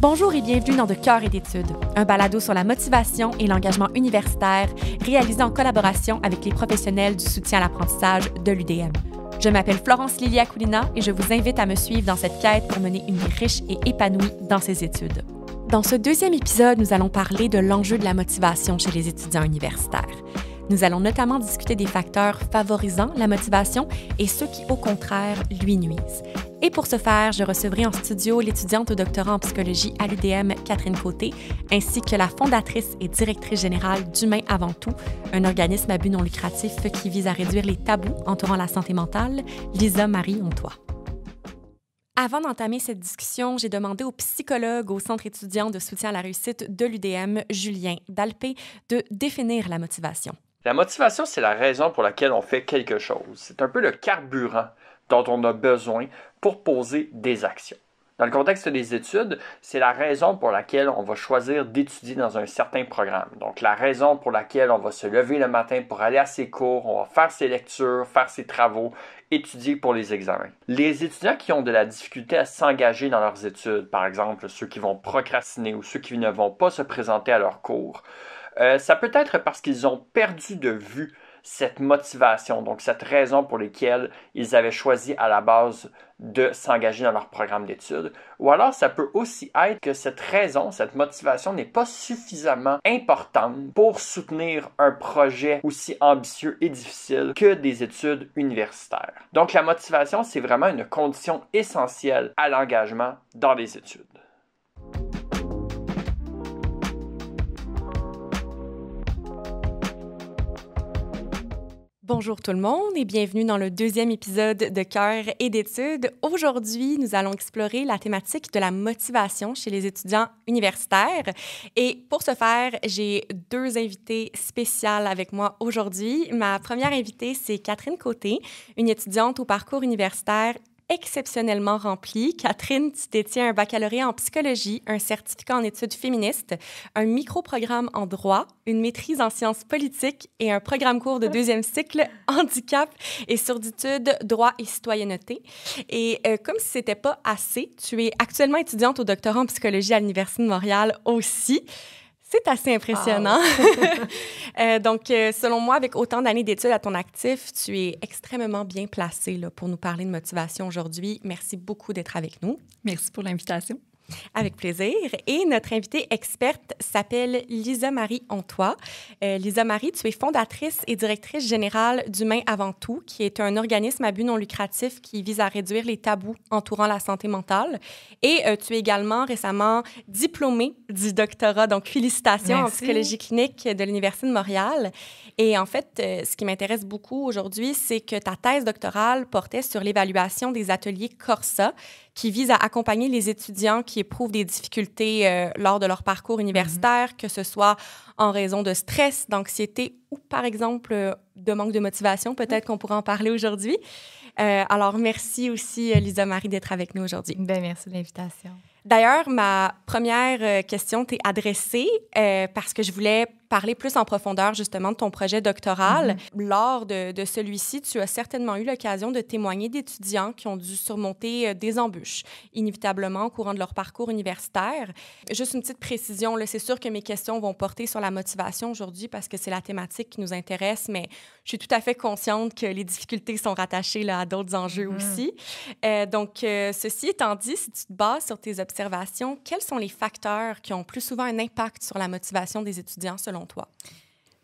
Bonjour et bienvenue dans De cœur et d'études, un balado sur la motivation et l'engagement universitaire réalisé en collaboration avec les professionnels du soutien à l'apprentissage de l'UDM. Je m'appelle Florence Lilia Coulina et je vous invite à me suivre dans cette quête pour mener une vie riche et épanouie dans ses études. Dans ce deuxième épisode, nous allons parler de l'enjeu de la motivation chez les étudiants universitaires. Nous allons notamment discuter des facteurs favorisant la motivation et ceux qui, au contraire, lui nuisent. Et pour ce faire, je recevrai en studio l'étudiante au doctorat en psychologie à l'UDM, Catherine Côté, ainsi que la fondatrice et directrice générale d'Humains avant tout, un organisme à but non lucratif qui vise à réduire les tabous entourant la santé mentale, Lisa-Marie Ontoit. Avant d'entamer cette discussion, j'ai demandé au psychologue au Centre étudiant de soutien à la réussite de l'UDM, Julien Dalpé, de définir la motivation. La motivation, c'est la raison pour laquelle on fait quelque chose. C'est un peu le carburant dont on a besoin pour poser des actions. Dans le contexte des études, c'est la raison pour laquelle on va choisir d'étudier dans un certain programme. Donc, la raison pour laquelle on va se lever le matin pour aller à ses cours, on va faire ses lectures, faire ses travaux, étudier pour les examens. Les étudiants qui ont de la difficulté à s'engager dans leurs études, par exemple ceux qui vont procrastiner ou ceux qui ne vont pas se présenter à leurs cours, ça peut être parce qu'ils ont perdu de vue cette motivation, donc cette raison pour laquelle ils avaient choisi à la base de s'engager dans leur programme d'études. Ou alors, ça peut aussi être que cette raison, cette motivation n'est pas suffisamment importante pour soutenir un projet aussi ambitieux et difficile que des études universitaires. Donc, la motivation, c'est vraiment une condition essentielle à l'engagement dans les études. Bonjour tout le monde et bienvenue dans le deuxième épisode de Cœur et d'études. Aujourd'hui, nous allons explorer la thématique de la motivation chez les étudiants universitaires. Et pour ce faire, j'ai deux invités spéciales avec moi aujourd'hui. Ma première invitée, c'est Catherine Côté, une étudiante au parcours universitaire exceptionnellement rempli. Catherine, tu détiens un baccalauréat en psychologie, un certificat en études féministes, un micro-programme en droit, une maîtrise en sciences politiques et un programme court de deuxième cycle, handicap et surditude, droit et citoyenneté. Et comme si c'était pas assez, tu es actuellement étudiante au doctorat en psychologie à l'Université de Montréal aussi. C'est assez impressionnant. Wow. Donc, selon moi, avec autant d'années d'études à ton actif, tu es extrêmement bien placée là, pour nous parler de motivation aujourd'hui. Merci beaucoup d'être avec nous. Merci pour l'invitation. Avec plaisir. Et notre invitée experte s'appelle Lisa-Marie Ontoit. Lisa-Marie, tu es fondatrice et directrice générale d'Humains avant tout, qui est un organisme à but non lucratif qui vise à réduire les tabous entourant la santé mentale. Et tu es également récemment diplômée du doctorat, donc félicitations. Merci. En psychologie clinique de l'Université de Montréal. Et en fait, ce qui m'intéresse beaucoup aujourd'hui, c'est que ta thèse doctorale portait sur l'évaluation des ateliers Corsa, qui vise à accompagner les étudiants qui éprouvent des difficultés lors de leur parcours universitaire, que ce soit en raison de stress, d'anxiété ou, par exemple, de manque de motivation. Peut-être qu'on pourra en parler aujourd'hui. Alors, merci aussi, Lisa-Marie, d'être avec nous aujourd'hui. Bien, merci de l'invitation. D'ailleurs, ma première question t'est adressée parce que je voulais parler plus en profondeur, justement, de ton projet doctoral. Lors de celui-ci, tu as certainement eu l'occasion de témoigner d'étudiants qui ont dû surmonter des embûches, inévitablement, au courant de leur parcours universitaire. Juste une petite précision, là, c'est sûr que mes questions vont porter sur la motivation aujourd'hui parce que c'est la thématique qui nous intéresse, mais je suis tout à fait consciente que les difficultés sont rattachées là, à d'autres enjeux aussi. Donc, ceci étant dit, si tu te bases sur tes observations, quels sont les facteurs qui ont plus souvent un impact sur la motivation des étudiants, selon toi?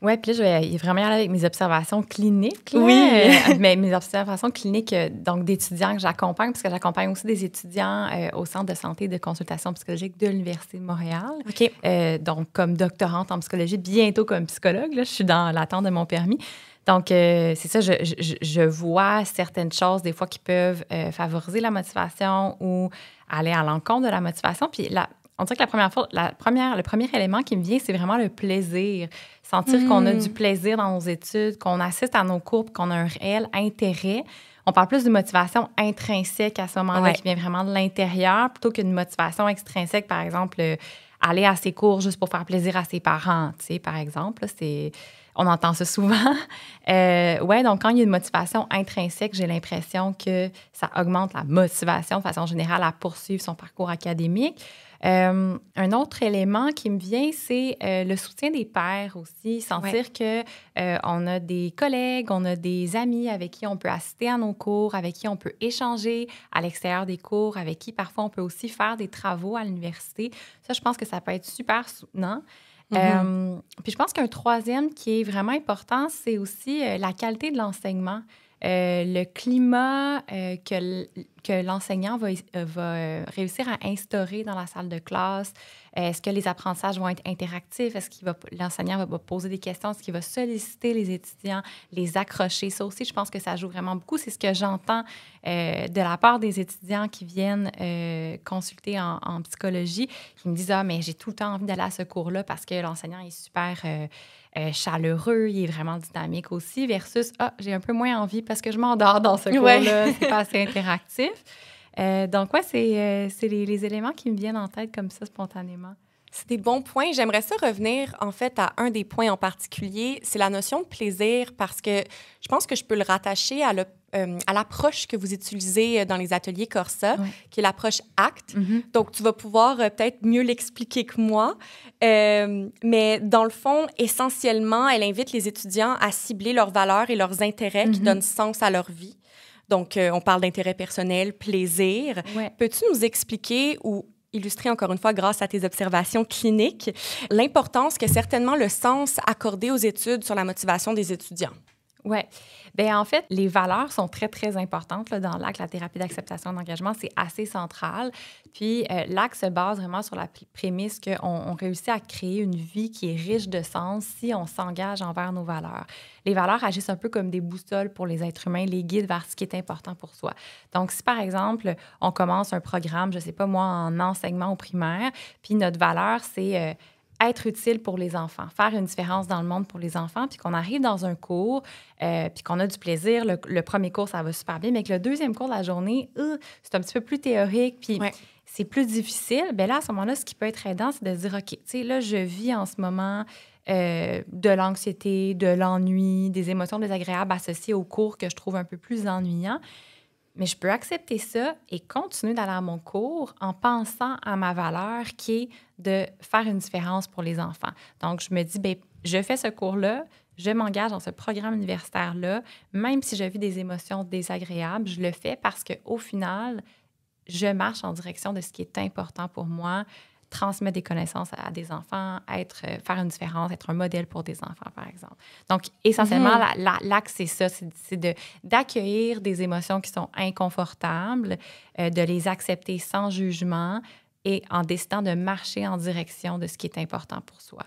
Oui, puis là, je vais vraiment aller avec mes observations cliniques. Là. Oui. Mais mes observations cliniques donc d'étudiants que j'accompagne, parce que j'accompagne aussi des étudiants au Centre de santé et de consultation psychologique de l'Université de Montréal. OK. Donc, comme doctorante en psychologie, bientôt comme psychologue. Là, je suis dans l'attente de mon permis. Donc, c'est ça, je vois certaines choses, des fois, qui peuvent favoriser la motivation ou aller à l'encontre de la motivation. Puis on dirait que le premier élément qui me vient, c'est vraiment le plaisir. Sentir qu'on a du plaisir dans nos études, qu'on assiste à nos cours, qu'on a un réel intérêt. On parle plus de motivation intrinsèque à ce moment-là, qui vient vraiment de l'intérieur, plutôt qu'une motivation extrinsèque, par exemple, aller à ses cours juste pour faire plaisir à ses parents, tu sais, par exemple. Là, on entend ça souvent. Donc quand il y a une motivation intrinsèque, j'ai l'impression que ça augmente la motivation de façon générale à poursuivre son parcours académique. Un autre élément qui me vient, c'est le soutien des pairs aussi. Sentir que on a des collègues, on a des amis avec qui on peut assister à nos cours, avec qui on peut échanger à l'extérieur des cours, avec qui parfois on peut aussi faire des travaux à l'université. Ça, je pense que ça peut être super soutenant. Puis je pense qu'un troisième qui est vraiment important, c'est aussi la qualité de l'enseignement. Le climat que l'enseignant va réussir à instaurer dans la salle de classe. Est-ce que les apprentissages vont être interactifs? Est-ce que l'enseignant va poser des questions? Est-ce qu'il va solliciter les étudiants, les accrocher? Ça aussi, je pense que ça joue vraiment beaucoup. C'est ce que j'entends de la part des étudiants qui viennent consulter en psychologie, qui me disent « Ah, mais j'ai tout le temps envie d'aller à ce cours-là parce que l'enseignant est super... chaleureux, il est vraiment dynamique aussi, versus « Ah, j'ai un peu moins envie parce que je m'endors dans ce cours-là, c'est pas assez interactif. » Donc, ouais, c'est les éléments qui me viennent en tête comme ça spontanément. C'est des bons points. J'aimerais ça revenir, en fait, à un des points en particulier. C'est la notion de plaisir, parce que je pense que je peux le rattacher à l'approche que vous utilisez dans les ateliers Corsa, qui est l'approche ACT. Donc, tu vas pouvoir peut-être mieux l'expliquer que moi. Mais dans le fond, essentiellement, elle invite les étudiants à cibler leurs valeurs et leurs intérêts qui donnent sens à leur vie. Donc, on parle d'intérêt personnel, plaisir. Peux-tu nous expliquer ou illustrer encore une fois grâce à tes observations cliniques l'importance que certainement le sens accordé aux études sur la motivation des étudiants? Oui. Bien, en fait, les valeurs sont très, très importantes là, dans l'ACT, la thérapie d'acceptation d'engagement. C'est assez central. Puis, l'ACT se base vraiment sur la prémisse qu'on réussit à créer une vie qui est riche de sens si on s'engage envers nos valeurs. Les valeurs agissent un peu comme des boussoles pour les êtres humains, les guident vers ce qui est important pour soi. Donc, si par exemple, on commence un programme, je ne sais pas moi, en enseignement au primaire, puis notre valeur, c'est être utile pour les enfants, faire une différence dans le monde pour les enfants, puis qu'on arrive dans un cours, puis qu'on a du plaisir. Le premier cours, ça va super bien, mais que le deuxième cours de la journée, c'est un petit peu plus théorique, puis c'est plus difficile. Bien là, à ce moment-là, ce qui peut être aidant, c'est de se dire, OK, tu sais, là, je vis en ce moment de l'anxiété, de l'ennui, des émotions désagréables associées au cours que je trouve un peu plus ennuyant. Mais je peux accepter ça et continuer d'aller à mon cours en pensant à ma valeur qui est de faire une différence pour les enfants. Donc, je me dis, bien, je fais ce cours-là, je m'engage dans ce programme universitaire-là, même si je vis des émotions désagréables, je le fais parce qu'au final, je marche en direction de ce qui est important pour moi, transmettre des connaissances à des enfants, faire une différence, être un modèle pour des enfants, par exemple. Donc, essentiellement, l'axe, c'est ça, c'est d'accueillir des émotions qui sont inconfortables, de les accepter sans jugement et en décidant de marcher en direction de ce qui est important pour soi.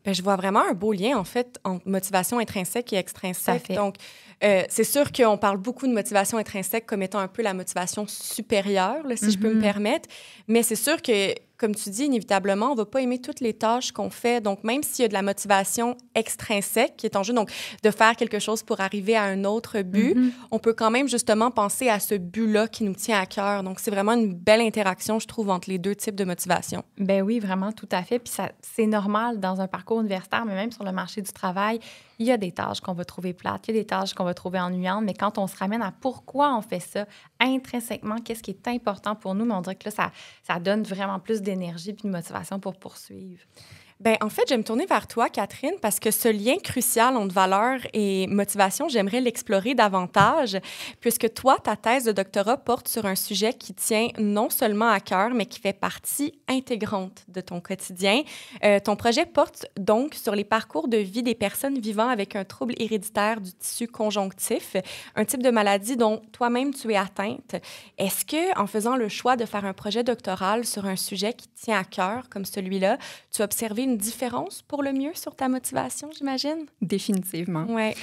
Bien, je vois vraiment un beau lien, en fait, entre motivation intrinsèque et extrinsèque. Donc, c'est sûr qu'on parle beaucoup de motivation intrinsèque comme étant un peu la motivation supérieure, là, si je peux me permettre. Mais c'est sûr que, comme tu dis, inévitablement, on ne va pas aimer toutes les tâches qu'on fait. Donc, même s'il y a de la motivation extrinsèque qui est en jeu, donc de faire quelque chose pour arriver à un autre but, on peut quand même justement penser à ce but-là qui nous tient à cœur. Donc, c'est vraiment une belle interaction, je trouve, entre les deux types de motivation. Ben oui, vraiment, tout à fait. Puis c'est normal dans un parcours universitaire, mais même sur le marché du travail, il y a des tâches qu'on va trouver plates, il y a des tâches qu'on va trouver ennuyantes, mais quand on se ramène à pourquoi on fait ça, intrinsèquement, qu'est-ce qui est important pour nous, mais on dirait que là, ça donne vraiment plus d'énergie puis de motivation pour poursuivre. Bien, en fait, je vais me tourner vers toi, Catherine, parce que ce lien crucial entre valeur et motivation, j'aimerais l'explorer davantage, puisque toi, ta thèse de doctorat porte sur un sujet qui tient non seulement à cœur, mais qui fait partie intégrante de ton quotidien. Ton projet porte donc sur les parcours de vie des personnes vivant avec un trouble héréditaire du tissu conjonctif, un type de maladie dont toi-même tu es atteinte. Est-ce que, en faisant le choix de faire un projet doctoral sur un sujet qui tient à cœur, comme celui-là, tu as observé une différence pour le mieux sur ta motivation, j'imagine? Définitivement. Ouais.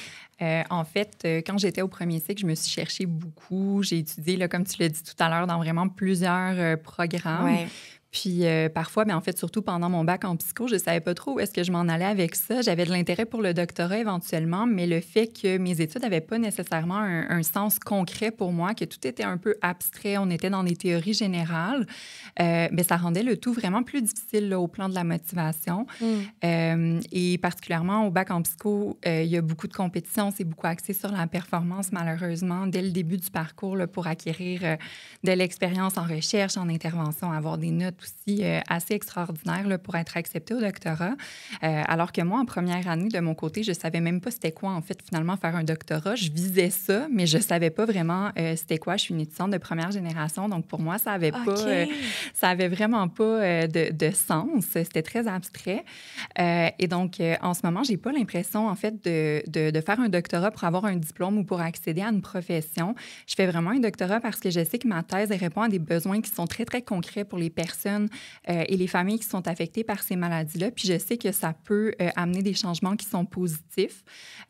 En fait, quand j'étais au premier cycle, je me suis cherchée beaucoup. J'ai étudié, là, comme tu l'as dit tout à l'heure, dans vraiment plusieurs programmes. Ouais. Puis parfois, mais en fait, surtout pendant mon bac en psycho, je ne savais pas trop où est-ce que je m'en allais avec ça. J'avais de l'intérêt pour le doctorat éventuellement, mais le fait que mes études n'avaient pas nécessairement un sens concret pour moi, que tout était un peu abstrait, on était dans des théories générales, bien, ça rendait le tout vraiment plus difficile là, au plan de la motivation. Et particulièrement au bac en psycho, il y a beaucoup de compétitions, c'est beaucoup axé sur la performance, malheureusement, dès le début du parcours là, pour acquérir de l'expérience en recherche, en intervention, avoir des notes aussi assez extraordinaire là, pour être acceptée au doctorat. Alors que moi, en première année, de mon côté, je ne savais même pas c'était quoi, en fait, finalement, faire un doctorat. Je visais ça, mais je ne savais pas vraiment c'était quoi. Je suis une étudiante de première génération, donc pour moi, ça avait ça avait vraiment pas de sens. C'était très abstrait. Et donc, en ce moment, je n'ai pas l'impression, en fait, de faire un doctorat pour avoir un diplôme ou pour accéder à une profession. Je fais vraiment un doctorat parce que je sais que ma thèse répond à des besoins qui sont très, très concrets pour les personnes et les familles qui sont affectées par ces maladies-là. Puis je sais que ça peut amener des changements qui sont positifs.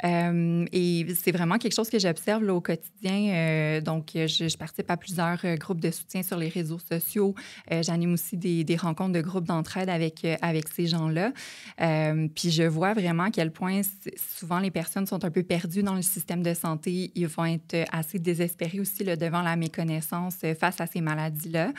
Et c'est vraiment quelque chose que j'observe là, au quotidien. Donc, je participe à plusieurs groupes de soutien sur les réseaux sociaux. J'anime aussi des rencontres de groupes d'entraide avec ces gens-là. Puis je vois vraiment à quel point souvent les personnes sont un peu perdues dans le système de santé. Ils vont être assez désespérés aussi là, devant la méconnaissance face à ces maladies-là.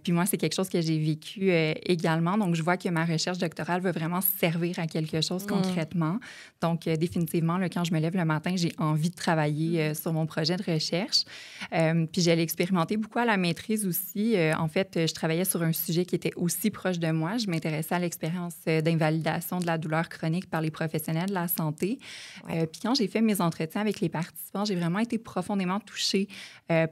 Puis moi, c'est quelque chose que j'ai vécu également. Donc, je vois que ma recherche doctorale va vraiment servir à quelque chose concrètement. Donc, définitivement, là, quand je me lève le matin, j'ai envie de travailler sur mon projet de recherche. Puis je l'ai expérimenté beaucoup à la maîtrise aussi. En fait, je travaillais sur un sujet qui était aussi proche de moi. Je m'intéressais à l'expérience d'invalidation de la douleur chronique par les professionnels de la santé. Puis quand j'ai fait mes entretiens avec les participants, j'ai vraiment été profondément touchée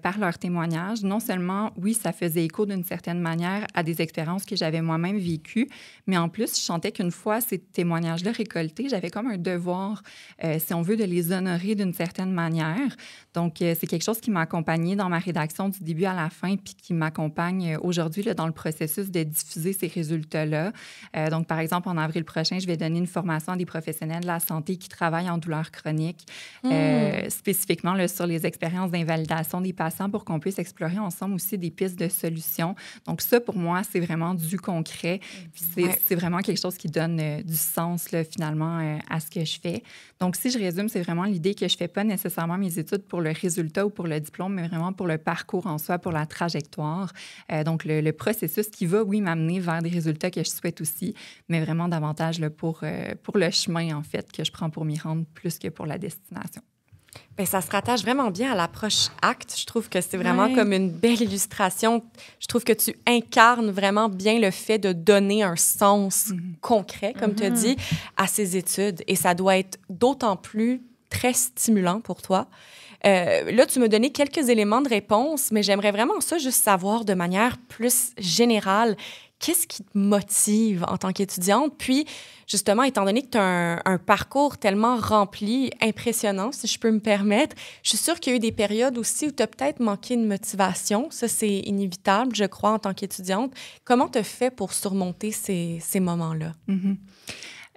par leurs témoignages. Non seulement, oui, ça faisait écho d'une certaine manière à des expériences que j'avais moi-même vécues, mais en plus, je sentais qu'une fois ces témoignages-là récoltés, j'avais comme un devoir, si on veut, de les honorer d'une certaine manière. Donc, c'est quelque chose qui m'a accompagnée dans ma rédaction du début à la fin, puis qui m'accompagne aujourd'hui là, dans le processus de diffuser ces résultats-là. Donc, par exemple, en avril prochain, je vais donner une formation à des professionnels de la santé qui travaillent en douleur chronique, spécifiquement là, sur les expériences d'invalidation des patients pour qu'on puisse explorer ensemble aussi des pistes de solutions. Donc, ça, pour moi, c'est vraiment du concret. Puis c'est vraiment quelque chose qui donne du sens, là, finalement, à ce que je fais. Donc, si je résume, c'est vraiment l'idée que je ne fais pas nécessairement mes études pour le résultat ou pour le diplôme, mais vraiment pour le parcours en soi, pour la trajectoire. Donc, le processus qui va, oui, m'amener vers des résultats que je souhaite aussi, mais vraiment davantage là, pour le chemin, en fait, que je prends pour m'y rendre plus que pour la destination. Bien, ça se rattache vraiment bien à l'approche ACT. Je trouve que c'est vraiment comme une belle illustration. Je trouve que tu incarnes vraiment bien le fait de donner un sens concret, comme tu as dit, à ces études. Et ça doit être d'autant plus très stimulant pour toi. Là, tu m'as donné quelques éléments de réponse, mais j'aimerais vraiment ça juste savoir de manière plus générale, qu'est-ce qui te motive en tant qu'étudiante? Puis, justement, étant donné que tu as un parcours tellement rempli, impressionnant, si je peux me permettre, je suis sûre qu'il y a eu des périodes aussi où tu as peut-être manqué de motivation. Ça, c'est inévitable, je crois, en tant qu'étudiante. Comment tu as fait pour surmonter ces moments-là?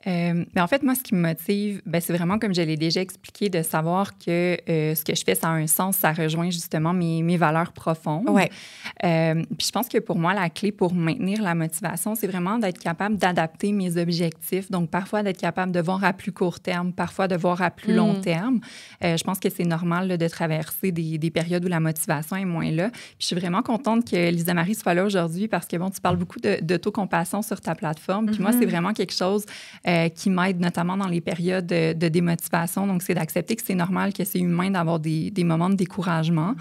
Mais en fait, moi, ce qui me motive, c'est vraiment, comme je l'ai déjà expliqué, de savoir que ce que je fais, ça a un sens, ça rejoint justement mes valeurs profondes. Ouais. Puis je pense que pour moi, la clé pour maintenir la motivation, c'est vraiment d'être capable d'adapter mes objectifs. Donc, parfois, d'être capable de voir à plus court terme, parfois de voir à plus long terme. Je pense que c'est normal là, de traverser des périodes où la motivation est moins là. Puis je suis vraiment contente que Lisa-Marie soit là aujourd'hui parce que, bon, tu parles beaucoup d'autocompassion sur ta plateforme. Puis moi, c'est vraiment quelque chose qui m'aide notamment dans les périodes de démotivation. Donc, c'est d'accepter que c'est normal, que c'est humain d'avoir des moments de découragement,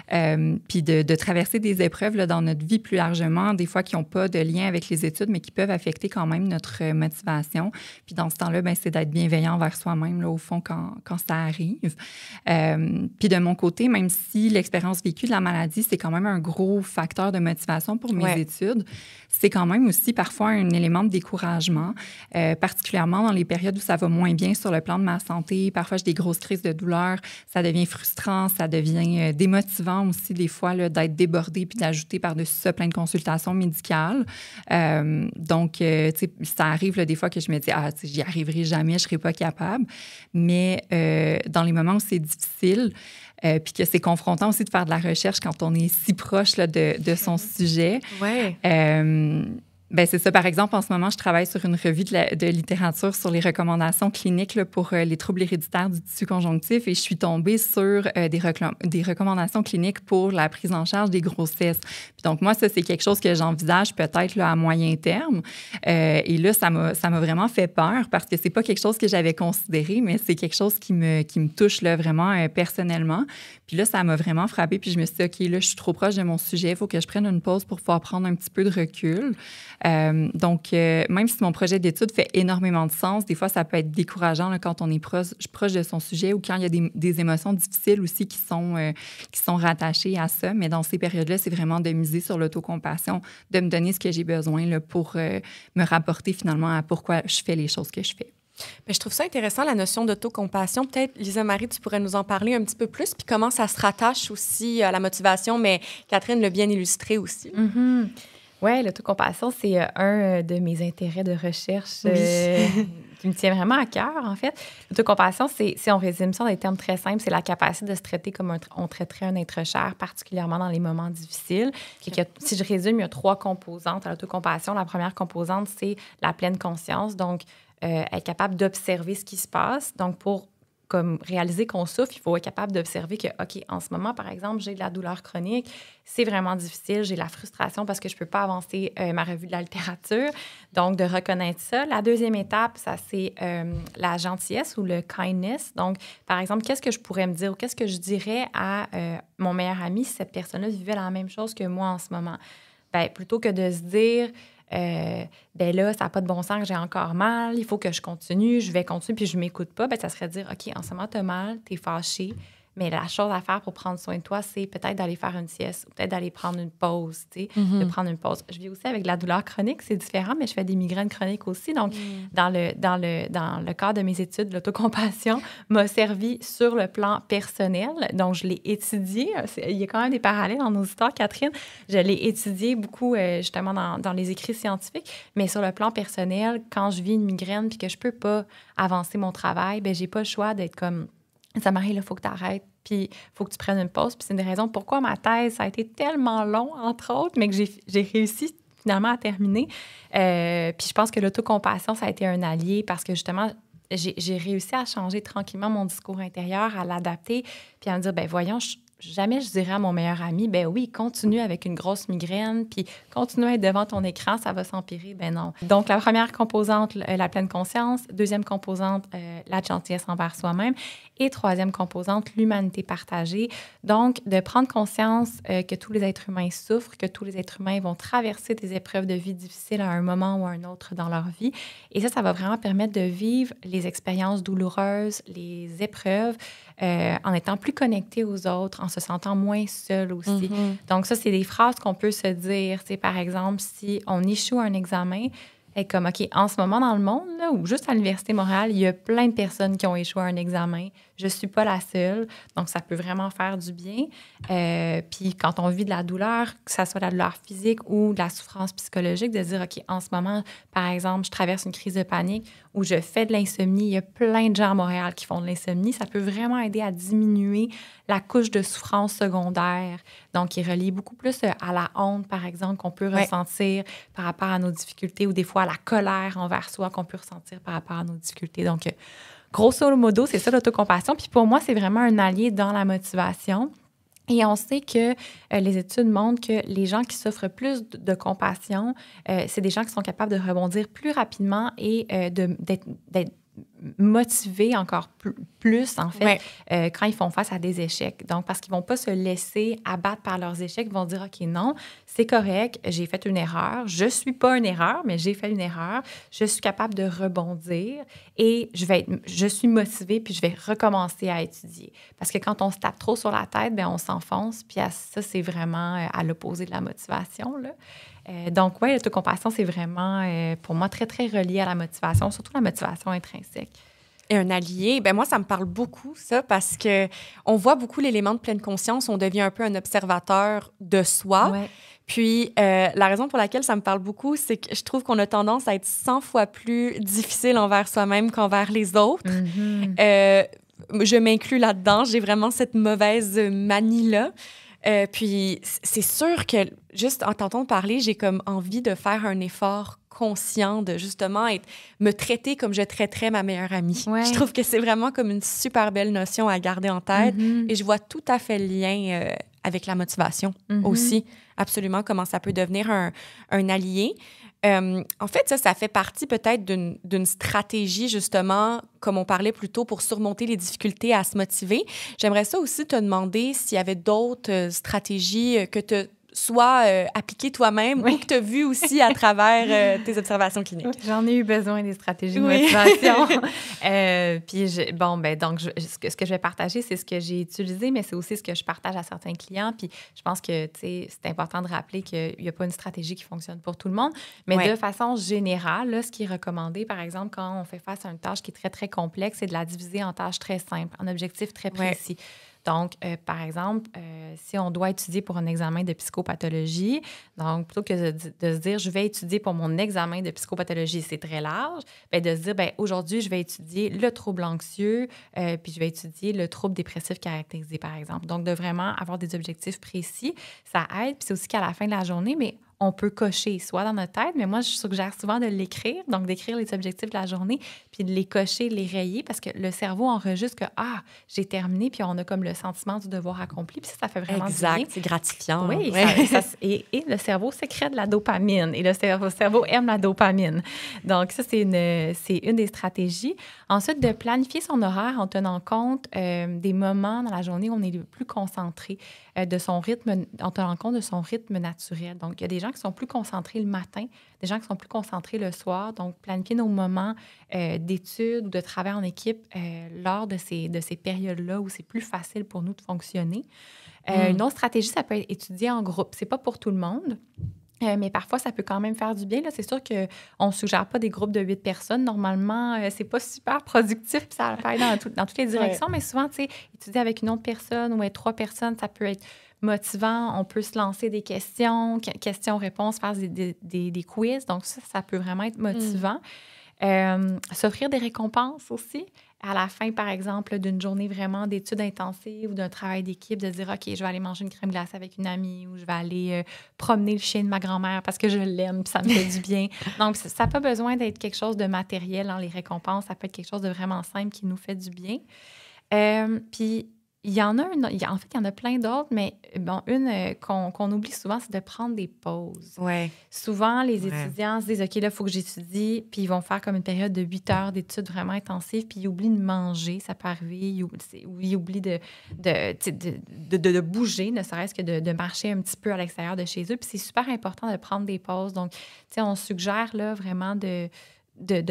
puis de traverser des épreuves là, dans notre vie plus largement, des fois qui n'ont pas de lien avec les études, mais qui peuvent affecter quand même notre motivation. Puis dans ce temps-là, c'est d'être bienveillant envers soi-même, là, au fond, quand ça arrive. Puis de mon côté, même si l'expérience vécue de la maladie, c'est quand même un gros facteur de motivation pour mes études, c'est quand même aussi parfois un élément de découragement, particulièrement dans les périodes où ça va moins bien sur le plan de ma santé. Parfois, j'ai des grosses crises de douleur. Ça devient frustrant, ça devient démotivant aussi des fois là, d'être débordé puis d'ajouter par-dessus ça plein de consultations médicales. Donc, tu sais, ça arrive là, des fois que je me dis « j'y arriverai jamais, je ne serai pas capable ». Mais dans les moments où c'est difficile, puis que c'est confrontant aussi de faire de la recherche quand on est si proche là, de son sujet. Bien, c'est ça. Par exemple, en ce moment, je travaille sur une revue de littérature sur les recommandations cliniques là, pour les troubles héréditaires du tissu conjonctif et je suis tombée sur des recommandations cliniques pour la prise en charge des grossesses. Puis donc, moi, ça, c'est quelque chose que j'envisage peut-être là, à moyen terme. Et là, ça m'a vraiment fait peur parce que c'est pas quelque chose que j'avais considéré, mais c'est quelque chose qui me touche là, vraiment personnellement. Puis là, ça m'a vraiment frappée. Puis je me suis dit, OK, là, je suis trop proche de mon sujet. Il faut que je prenne une pause pour pouvoir prendre un petit peu de recul. Donc, même si mon projet d'étude fait énormément de sens, des fois, ça peut être décourageant là, quand on est proche de son sujet ou quand il y a des émotions difficiles aussi qui sont rattachées à ça. Mais dans ces périodes-là, c'est vraiment de miser sur l'autocompassion, de me donner ce que j'ai besoin là, pour me rapporter finalement à pourquoi je fais les choses que je fais. Bien, je trouve ça intéressant, la notion d'autocompassion. Peut-être, Lisa-Marie, tu pourrais nous en parler un petit peu plus, puis comment ça se rattache aussi à la motivation, mais Catherine l'a bien illustré aussi. Mm-hmm. Oui, l'autocompassion, c'est un de mes intérêts de recherche qui me tient vraiment à cœur, en fait. L'autocompassion, si on résume ça dans des termes très simples, c'est la capacité de se traiter comme on traiterait un être cher, particulièrement dans les moments difficiles. Okay. Si je résume, il y a 3 composantes à l'autocompassion. La première composante, c'est la pleine conscience, donc être capable d'observer ce qui se passe. Donc, pour comme réaliser qu'on souffre, il faut être capable d'observer que, OK, en ce moment, par exemple, j'ai de la douleur chronique, c'est vraiment difficile, j'ai de la frustration parce que je ne peux pas avancer ma revue de la littérature. Donc, de reconnaître ça. La deuxième étape, ça, c'est la gentillesse ou le kindness. Donc, par exemple, qu'est-ce que je pourrais me dire ou qu'est-ce que je dirais à mon meilleur ami si cette personne-là vivait la même chose que moi en ce moment? Bien, plutôt que de se dire... ben là, ça n'a pas de bon sens, j'ai encore mal, il faut que je continue, je vais continuer, puis je ne m'écoute pas, ben ça serait de dire, OK, en ce moment, tu as mal, tu es fâché, mais la chose à faire pour prendre soin de toi, c'est peut-être d'aller faire une sieste, ou peut-être d'aller prendre une pause, tu sais, de prendre une pause. Je vis aussi avec la douleur chronique, c'est différent, mais je fais des migraines chroniques aussi. Donc, dans le cadre de mes études, l'autocompassion m'a servi sur le plan personnel. Donc, je l'ai étudié. Il y a quand même des parallèles dans nos histoires, Catherine. Je l'ai étudié beaucoup, justement, dans les écrits scientifiques. Mais sur le plan personnel, quand je vis une migraine puis que je peux pas avancer mon travail, ben j'ai pas le choix d'être comme... Ça m'arrive, il faut que tu arrêtes, puis il faut que tu prennes une pause. Puis c'est une des raisons pourquoi ma thèse, ça a été tellement long, entre autres, mais que j'ai réussi finalement à terminer. Puis je pense que l'autocompassion, ça a été un allié parce que justement, j'ai réussi à changer tranquillement mon discours intérieur, à l'adapter, puis à me dire, ben voyons, jamais je dirais à mon meilleur ami, ben oui, continue avec une grosse migraine, puis continue à être devant ton écran, ça va s'empirer. Ben non. Donc, la première composante, la pleine conscience. Deuxième composante, la gentillesse envers soi-même. Et troisième composante, l'humanité partagée. Donc, de prendre conscience que tous les êtres humains souffrent, que tous les êtres humains vont traverser des épreuves de vie difficiles à un moment ou à un autre dans leur vie. Et ça va vraiment permettre de vivre les expériences douloureuses, les épreuves, en étant plus connecté aux autres, en se sentant moins seul aussi. Donc ça, c'est des phrases qu'on peut se dire. C'est par exemple, si on échoue à un examen, et comme, OK, en ce moment dans le monde, là, ou juste à l'Université Montréal, il y a plein de personnes qui ont échoué à un examen. Je ne suis pas la seule. Donc, ça peut vraiment faire du bien. Puis, quand on vit de la douleur, que ce soit de la douleur physique ou de la souffrance psychologique, de dire, OK, en ce moment, par exemple, je traverse une crise de panique ou je fais de l'insomnie. Il y a plein de gens à Montréal qui font de l'insomnie. Ça peut vraiment aider à diminuer la couche de souffrance secondaire. Donc, il relie beaucoup plus à la honte, par exemple, qu'on peut ressentir par rapport à nos difficultés ou des fois à la colère envers soi qu'on peut ressentir par rapport à nos difficultés. Donc, grosso modo, c'est ça l'autocompassion. Puis pour moi, c'est vraiment un allié dans la motivation. Et on sait que les études montrent que les gens qui souffrent plus de compassion, c'est des gens qui sont capables de rebondir plus rapidement et d'être motivés encore plus, en fait, quand ils font face à des échecs. Donc, parce qu'ils ne vont pas se laisser abattre par leurs échecs, ils vont dire, OK, non, c'est correct, j'ai fait une erreur, je ne suis pas une erreur, mais j'ai fait une erreur, je suis capable de rebondir et je suis motivée puis je vais recommencer à étudier. Parce que quand on se tape trop sur la tête, bien, on s'enfonce, puis ça, c'est vraiment à l'opposé de la motivation, là. Donc, oui, l'autocompassion, c'est vraiment, pour moi, très, très relié à la motivation, surtout la motivation intrinsèque. Et un allié, ben moi, ça me parle beaucoup, ça, parce que on voit beaucoup l'élément de pleine conscience, on devient un peu un observateur de soi. Ouais. Puis, la raison pour laquelle ça me parle beaucoup, c'est que je trouve qu'on a tendance à être 100 fois plus difficile envers soi-même qu'envers les autres. Je m'inclus là-dedans, j'ai vraiment cette mauvaise manie-là. Puis c'est sûr que, juste en t'entendant parler, j'ai comme envie de faire un effort conscient de justement me traiter comme je traiterais ma meilleure amie. Ouais. Je trouve que c'est vraiment comme une super belle notion à garder en tête. Mm-hmm. Et je vois tout à fait le lien avec la motivation aussi. Absolument, comment ça peut devenir un allié. En fait, ça fait partie peut-être d'une stratégie, justement, comme on parlait plus tôt, pour surmonter les difficultés à se motiver. J'aimerais ça aussi te demander s'il y avait d'autres stratégies que tu soit appliqué toi-même ou que tu as vu aussi à travers tes observations cliniques. J'en ai eu besoin des stratégies de motivation. Puis, donc, ce que je vais partager, c'est ce que j'ai utilisé, mais c'est aussi ce que je partage à certains clients. Puis, je pense que, c'est important de rappeler qu'il n'y a pas une stratégie qui fonctionne pour tout le monde. Mais de façon générale, là, ce qui est recommandé, par exemple, quand on fait face à une tâche qui est très, très complexe, c'est de la diviser en tâches très simples, en objectifs très précis. Donc, par exemple, si on doit étudier pour un examen de psychopathologie, donc plutôt que de se dire « je vais étudier pour mon examen de psychopathologie », c'est très large, bien, de se dire « aujourd'hui, je vais étudier le trouble anxieux, puis je vais étudier le trouble dépressif caractérisé, par exemple ». Donc, de vraiment avoir des objectifs précis, ça aide. Puis c'est aussi qu'à la fin de la journée, mais on peut cocher, soit dans notre tête, mais moi, je suggère souvent de l'écrire, donc d'écrire les objectifs de la journée, puis de les cocher, les rayer, parce que le cerveau enregistre que « ah, j'ai terminé », puis on a comme le sentiment du devoir accompli, puis ça fait vraiment du bien. C'est gratifiant. Oui, et le cerveau sécrète de la dopamine, et le cerveau aime la dopamine. Donc, ça, c'est une des stratégies. Ensuite, de planifier son horaire en tenant compte des moments dans la journée où on est le plus concentré, de son rythme, en tenant compte de son rythme naturel. Donc, il y a des gens qui sont plus concentrés le matin, des gens qui sont plus concentrés le soir. Donc, planifier nos moments d'études ou de travail en équipe lors de ces périodes-là où c'est plus facile pour nous de fonctionner. Une autre stratégie, ça peut être étudier en groupe. C'est pas pour tout le monde. Mais parfois, ça peut quand même faire du bien. Là, c'est sûr qu'on ne suggère pas des groupes de 8 personnes. Normalement, c'est pas super productif, puis ça va aller dans toutes les directions. Mais souvent, tu sais, étudier avec une autre personne ou avec 3 personnes, ça peut être motivant. On peut se lancer des questions-réponses, faire des quiz. Donc, ça peut vraiment être motivant. S'offrir des récompenses aussi. À la fin, par exemple, d'une journée vraiment d'études intensives ou d'un travail d'équipe, de dire « OK, je vais aller manger une crème glacée avec une amie ou je vais aller promener le chien de ma grand-mère parce que je l'aime puis ça me fait du bien. » Donc, ça n'a pas besoin d'être quelque chose de matériel, les récompenses. Ça peut être quelque chose de vraiment simple qui nous fait du bien. Puis, il y en a en fait, il y en a plein d'autres, mais une qu'on oublie souvent, c'est de prendre des pauses. Ouais. Souvent, les étudiants se disent « OK, là, il faut que j'étudie », puis ils vont faire comme une période de 8 heures d'études vraiment intensives, puis ils oublient de manger, ça peut arriver, ils oublient de bouger, ne serait-ce que de marcher un petit peu à l'extérieur de chez eux, puis c'est super important de prendre des pauses. Donc, tu sais, on suggère là vraiment de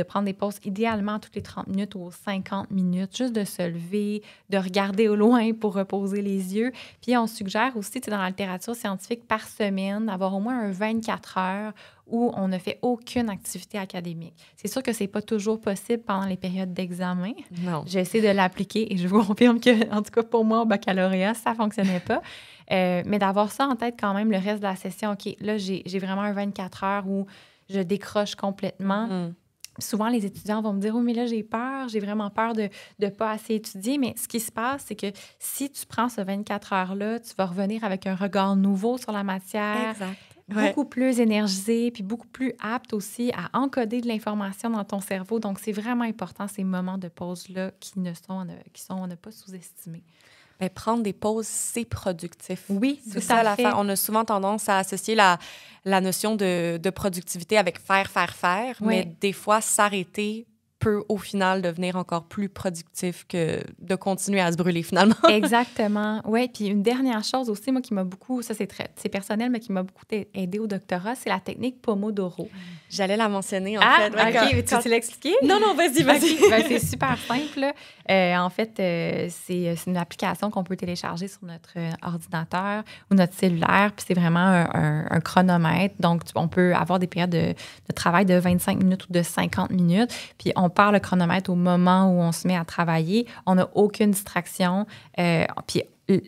prendre des pauses idéalement toutes les 30 minutes ou 50 minutes, juste de se lever, de regarder au loin pour reposer les yeux. Puis on suggère aussi, dans la littérature scientifique, par semaine, d'avoir au moins un 24 heures où on ne fait aucune activité académique. C'est sûr que c'est pas toujours possible pendant les périodes d'examen. Non. J'ai essayé de l'appliquer et je vous confirme que, en tout cas pour moi, au baccalauréat, ça fonctionnait pas. Mais d'avoir ça en tête quand même le reste de la session. OK, là, j'ai vraiment un 24 heures où je décroche complètement. Souvent, les étudiants vont me dire « Oui, mais là, j'ai vraiment peur de ne pas assez étudier. » Mais ce qui se passe, c'est que si tu prends ce 24 heures-là, tu vas revenir avec un regard nouveau sur la matière. Exact. Beaucoup plus énergisé, puis beaucoup plus apte aussi à encoder de l'information dans ton cerveau. Donc, c'est vraiment important, ces moments de pause-là qui sont à ne pas sous-estimer. Mais prendre des pauses, c'est productif. Oui, c'est ça l'affaire. On a souvent tendance à associer la notion de productivité avec faire. Oui. Mais des fois, s'arrêter peut au final devenir encore plus productif que de continuer à se brûler finalement. Exactement. Oui, puis une dernière chose aussi, moi, qui m'a beaucoup, ça c'est personnel, mais qui m'a beaucoup aidé au doctorat, c'est la technique Pomodoro. J'allais la mentionner, en fait. OK. Tu l'as expliqué? Non, vas-y. Okay. C'est super simple. En fait, c'est une application qu'on peut télécharger sur notre ordinateur ou notre cellulaire, puis c'est vraiment un chronomètre. Donc, on peut avoir des périodes de travail de 25 minutes ou de 50 minutes, puis on part le chronomètre au moment où on se met à travailler. On n'a aucune distraction. Puis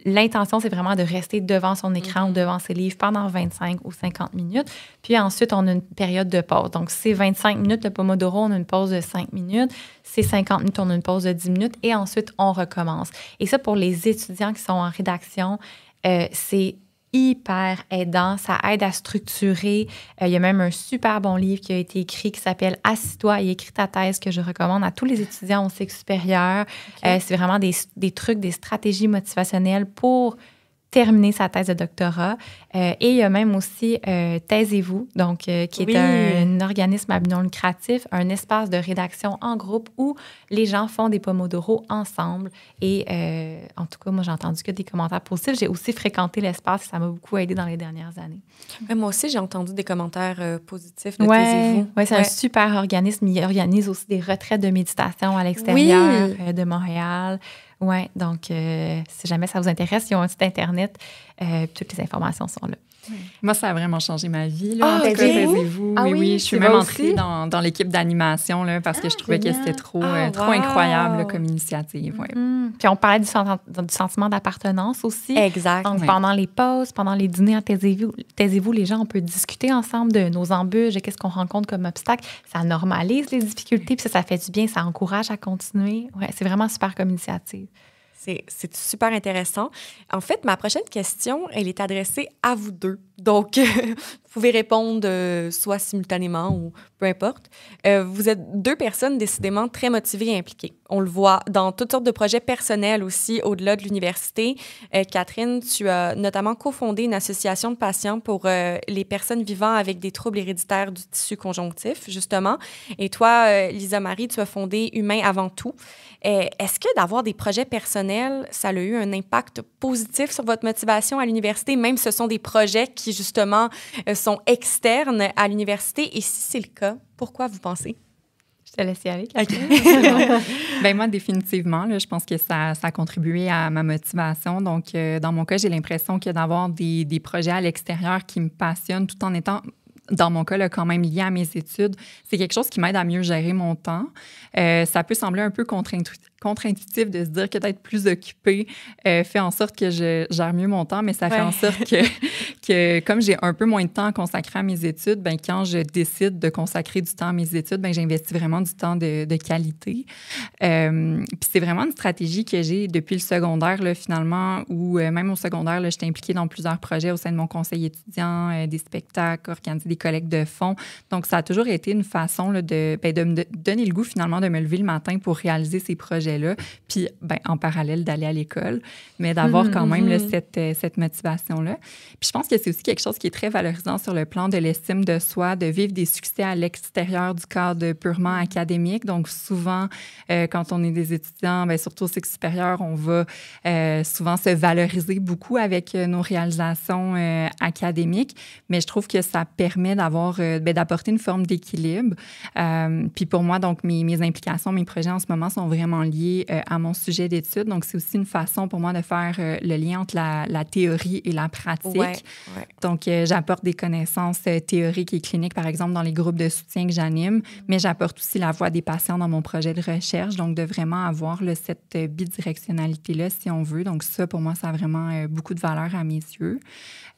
l'intention, c'est vraiment de rester devant son écran ou devant ses livres pendant 25 ou 50 minutes. Puis ensuite, on a une période de pause. Donc, c'est 25 minutes, le Pomodoro, on a une pause de 5 minutes. C'est 50 minutes, on a une pause de 10 minutes. Et ensuite, on recommence. Et ça, pour les étudiants qui sont en rédaction, c'est hyper aidant. Ça aide à structurer. Il y a même un super bon livre qui a été écrit qui s'appelle « Assis-toi et écris ta thèse » que je recommande à tous les étudiants au cycle supérieur. Okay. C'est vraiment des trucs, des stratégies motivationnelles pour terminer sa thèse de doctorat. Et il y a même aussi Taisez-vous, donc, qui est un organisme à but non lucratif, un espace de rédaction en groupe où les gens font des pomodoro ensemble. Et en tout cas, moi, j'ai entendu que des commentaires positifs. J'ai aussi fréquenté l'espace et ça m'a beaucoup aidé dans les dernières années. Moi aussi, j'ai entendu des commentaires positifs de Taisez-vous. Oui, c'est un super organisme. Il organise aussi des retraites de méditation à l'extérieur de Montréal. Oui, donc si jamais ça vous intéresse, ils ont un site Internet. Toutes les informations sont là. Moi, ça a vraiment changé ma vie. Là. En tout cas, Taisez-vous. Oui, je suis même entrée dans l'équipe d'animation là, parce que je trouvais que c'était trop incroyable là, comme initiative. Ouais. Puis on parlait du sentiment d'appartenance aussi. Exact. Donc, pendant les pauses, pendant les dîners à Taisez-vous, les gens, on peut discuter ensemble de nos embûches, de qu'est-ce qu'on rencontre comme obstacle. Ça normalise les difficultés, puis ça fait du bien, ça encourage à continuer. Ouais, c'est vraiment super comme initiative. C'est super intéressant. En fait, ma prochaine question, elle est adressée à vous deux. Donc, vous pouvez répondre soit simultanément ou peu importe. Vous êtes deux personnes décidément très motivées et impliquées. On le voit dans toutes sortes de projets personnels aussi, au-delà de l'université. Catherine, tu as notamment cofondé une association de patients pour les personnes vivant avec des troubles héréditaires du tissu conjonctif, justement. Et toi, Lisa-Marie, tu as fondé Humain avant tout. Est-ce que d'avoir des projets personnels, ça a eu un impact positif sur votre motivation à l'université, même si ce sont des projets qui, justement, sont externes à l'université? Et si c'est le cas, pourquoi vous pensez? Je te laisse y aller. Bien, moi, définitivement, là, je pense que ça a contribué à ma motivation. Donc, dans mon cas, j'ai l'impression que d'avoir des projets à l'extérieur qui me passionnent tout en étant... Dans mon cas, là, quand même lié à mes études, c'est quelque chose qui m'aide à mieux gérer mon temps. Ça peut sembler un peu contre-intuitif de se dire que d'être plus occupé fait en sorte que je gère mieux mon temps, mais ça fait en sorte que comme j'ai un peu moins de temps à consacrer à mes études, bien, quand je décide de consacrer du temps à mes études, bien, j'investis vraiment du temps de qualité. Puis c'est vraiment une stratégie que j'ai depuis le secondaire, là, finalement, où même au secondaire, là, j'étais impliquée dans plusieurs projets au sein de mon conseil étudiant, des spectacles, organiser des collectes de fonds. Donc, ça a toujours été une façon là, de me donner le goût, finalement, de me lever le matin pour réaliser ces projets-là, puis en parallèle d'aller à l'école, mais d'avoir quand même là, cette motivation-là. Puis je pense que c'est aussi quelque chose qui est très valorisant sur le plan de l'estime de soi, de vivre des succès à l'extérieur du cadre purement académique. Donc, souvent, quand on est des étudiants, bien, surtout au cycle supérieur, on va souvent se valoriser beaucoup avec nos réalisations académiques, mais je trouve que ça permet d'apporter une forme d'équilibre. Puis pour moi, donc, mes implications, mes projets en ce moment sont vraiment liés à mon sujet d'étude. Donc, c'est aussi une façon pour moi de faire le lien entre la théorie et la pratique. Ouais. Donc, j'apporte des connaissances théoriques et cliniques, par exemple, dans les groupes de soutien que j'anime, mais j'apporte aussi la voix des patients dans mon projet de recherche. Donc, de vraiment avoir là, cette bidirectionnalité-là, si on veut. Donc, ça, pour moi, ça a vraiment beaucoup de valeur à mes yeux.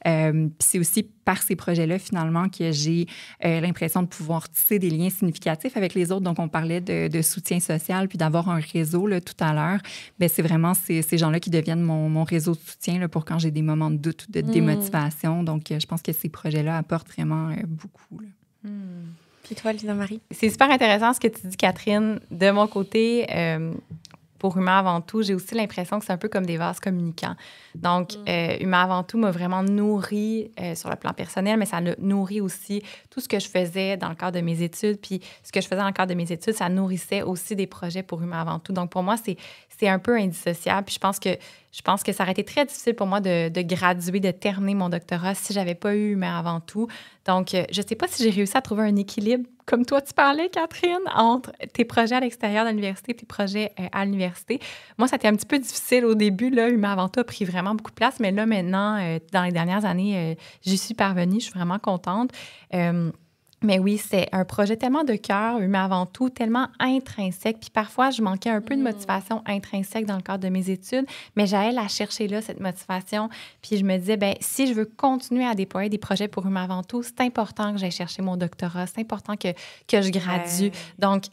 Puis c'est aussi par ces projets-là, finalement, que j'ai l'impression de pouvoir tisser des liens significatifs avec les autres. Donc, on parlait de soutien social puis d'avoir un réseau là, tout à l'heure. Bien, c'est vraiment ces gens-là qui deviennent mon réseau de soutien là, pour quand j'ai des moments de doute ou de démotivation. Donc, je pense que ces projets-là apportent vraiment beaucoup. Là. Puis toi, Lisa-Marie? C'est super intéressant ce que tu dis, Catherine. De mon côté, pour Humain avant tout, j'ai aussi l'impression que c'est un peu comme des vases communicants. Donc, Humain avant tout m'a vraiment nourri sur le plan personnel, mais ça a nourri aussi tout ce que je faisais dans le cadre de mes études. Puis, ce que je faisais dans le cadre de mes études, ça nourrissait aussi des projets pour Humain avant tout. Donc, pour moi, c'est un peu indissociable. Puis, je pense que ça aurait été très difficile pour moi de graduer, de terminer mon doctorat si j'avais pas eu Humain avant tout. Donc, je sais pas si j'ai réussi à trouver un équilibre, comme toi, tu parlais, Catherine, entre tes projets à l'extérieur de l'université et tes projets à l'université. Moi, ça a été un petit peu difficile au début. Là, Humain avant tout a pris vraiment beaucoup de place, mais là, maintenant, dans les dernières années, j'y suis parvenue. Je suis vraiment contente. Mais oui, c'est un projet tellement de cœur, mais avant tout, tellement intrinsèque. Puis parfois, je manquais un peu de motivation intrinsèque dans le cadre de mes études, mais j'allais la chercher là, cette motivation. Puis je me disais, bien, si je veux continuer à déployer des projets pour Humain avant tout, c'est important que j'aille chercher mon doctorat, c'est important que je gradue. Donc,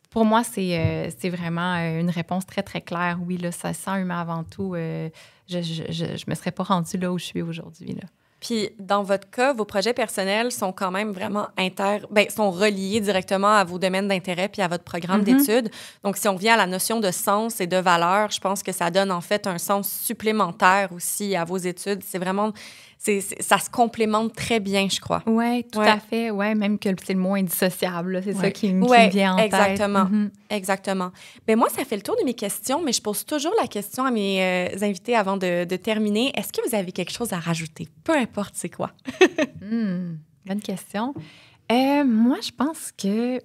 pour moi, c'est vraiment une réponse très, très claire. Oui, là, ça sent humain avant tout. Je me serais pas rendue là où je suis aujourd'hui, là. Puis, dans votre cas, vos projets personnels sont quand même vraiment sont reliés directement à vos domaines d'intérêt puis à votre programme d'études. Donc, si on revient à la notion de sens et de valeur, je pense que ça donne en fait un sens supplémentaire aussi à vos études. C'est vraiment... ça se complémente très bien, je crois. Oui, tout à fait. Oui, même que c'est le mot indissociable. Là. C'est ça qui me vient en exactement. tête. Exactement. Bien, moi, ça fait le tour de mes questions, mais je pose toujours la question à mes invités avant de terminer. Est-ce que vous avez quelque chose à rajouter? Peu importe c'est quoi. Bonne question. Moi, je pense que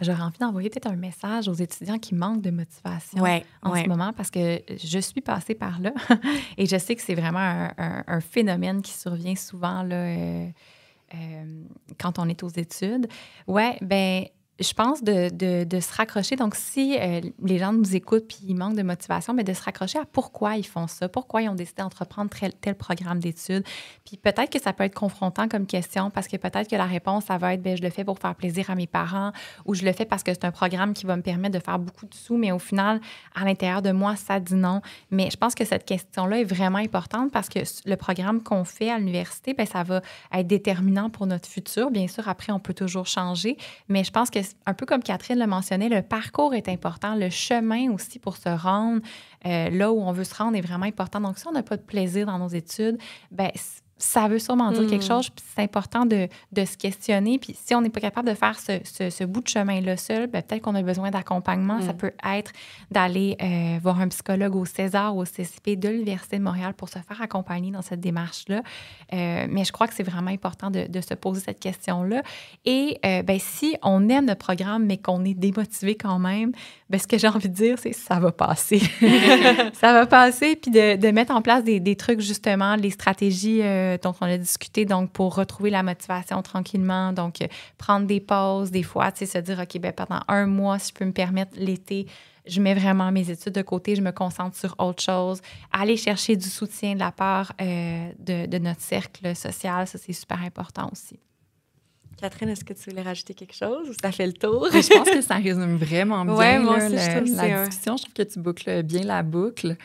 j'aurais envie d'envoyer peut-être un message aux étudiants qui manquent de motivation en ce moment, parce que je suis passée par là et je sais que c'est vraiment un phénomène qui survient souvent là, quand on est aux études. Je pense de se raccrocher. Donc, si les gens nous écoutent puis ils manquent de motivation, bien, de se raccrocher à pourquoi ils font ça, pourquoi ils ont décidé d'entreprendre tel programme d'études. Puis peut-être que ça peut être confrontant comme question parce que peut-être que la réponse, ça va être je le fais pour faire plaisir à mes parents ou je le fais parce que c'est un programme qui va me permettre de faire beaucoup de sous, mais au final, à l'intérieur de moi, ça dit non. Mais je pense que cette question-là est vraiment importante parce que le programme qu'on fait à l'université, bien, ça va être déterminant pour notre futur. Bien sûr, après, on peut toujours changer, mais je pense que un peu comme Catherine le mentionnait, le parcours est important, le chemin aussi pour se rendre là où on veut se rendre est vraiment important. Donc, si on n'a pas de plaisir dans nos études, bien, ça veut sûrement dire quelque chose, puis c'est important de se questionner. Puis si on n'est pas capable de faire ce bout de chemin-là seul, bien, peut-être qu'on a besoin d'accompagnement. Ça peut être d'aller voir un psychologue au César ou au CCP de l'Université de Montréal pour se faire accompagner dans cette démarche-là. Mais je crois que c'est vraiment important de se poser cette question-là. Et si on aime notre programme, mais qu'on est démotivé quand même, bien, ce que j'ai envie de dire, c'est ça va passer. Ça va passer, puis de mettre en place des trucs, justement, les stratégies dont on a discuté, donc pour retrouver la motivation tranquillement, donc prendre des pauses, des fois, tu sais, se dire, OK, bien, pendant 1 mois, si je peux me permettre, l'été, je mets vraiment mes études de côté, je me concentre sur autre chose, aller chercher du soutien de la part de notre cercle social, ça, c'est super important aussi. Catherine, est-ce que tu voulais rajouter quelque chose ou ça fait le tour? Je pense que ça résume vraiment bien moi aussi, la discussion. Je trouve que tu boucles bien la boucle.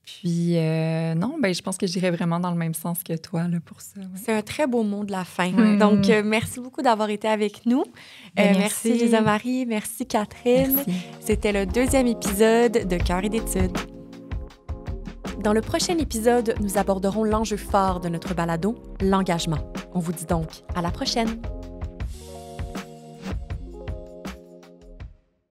Puis, je pense que j'irais vraiment dans le même sens que toi là, pour ça. Ouais. C'est un très beau mot de la fin. Donc, merci beaucoup d'avoir été avec nous. Merci Lisa-Marie, merci Catherine. Merci. C'était le 2e épisode de Cœur et d'études. Dans le prochain épisode, nous aborderons l'enjeu fort de notre balado, l'engagement. On vous dit donc à la prochaine!